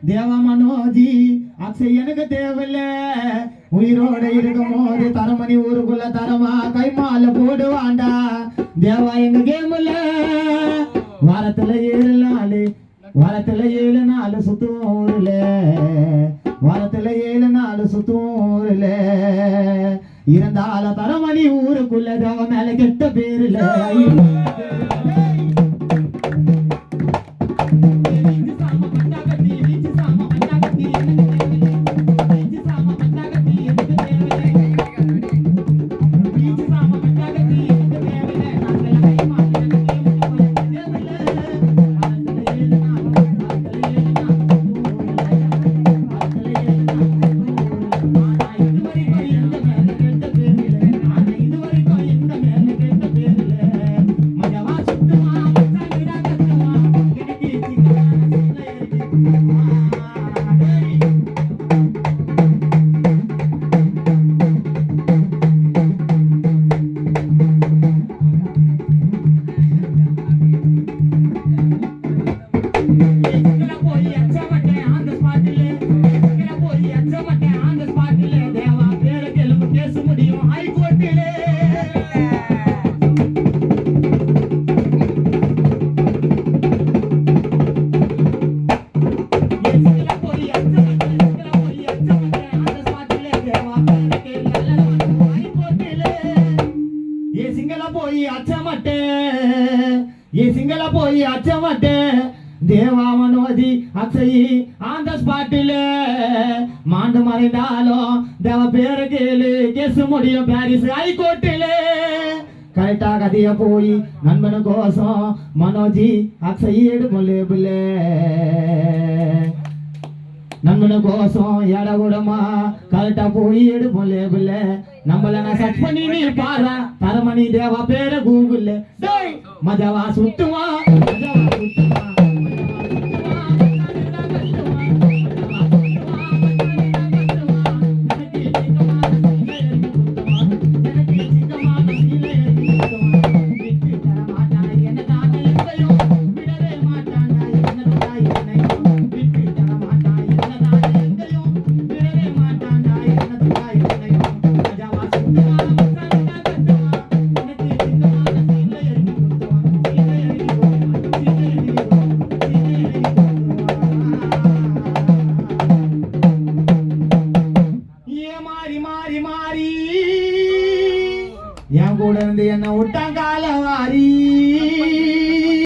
தேவ மனோஜி அக்ஷய் எனக்கு தேவையில்ல உயிரோட இருக்கும் போது தரமணி ஊருக்குள்ள தரமா கைமால போடுவாண்டா தேவா எங்க கேம்ல வாரத்துல 7 நாள் சுத்தும் ஊர்ல வாரத்துல 7 நாள் சுத்தும் ஊர்ல இருந்தால தரமணி ஊருக்குள்ள தேவ மேல கெட்ட பேருல போய் அச்சமட்டே தேவா மனோஜி அக்ஷய் ஆன் த ஸ்பாட்டில் மாண்டு மறைந்தாலும் தேவ பேரு கேளு கேசு முடியும் பாரிஸ் ஹைகோர்ட்டில் கரெக்டா கதைய போய் நண்பனு கோசம் மனோஜி அக்ஷய் எடுமொல்லேபில்ல நண்பனு கோசம் எட கூடமா கரெக்டா போய் எடுமொல்லேபில்ல நம்மள நான் சர்ச் பண்ணி நீ பாரு தரமணி தேவா பேரு கூகுள் மஜாவா சுத்துமா என் கூட இருந்து என்ன விட்டாங்கால வாரி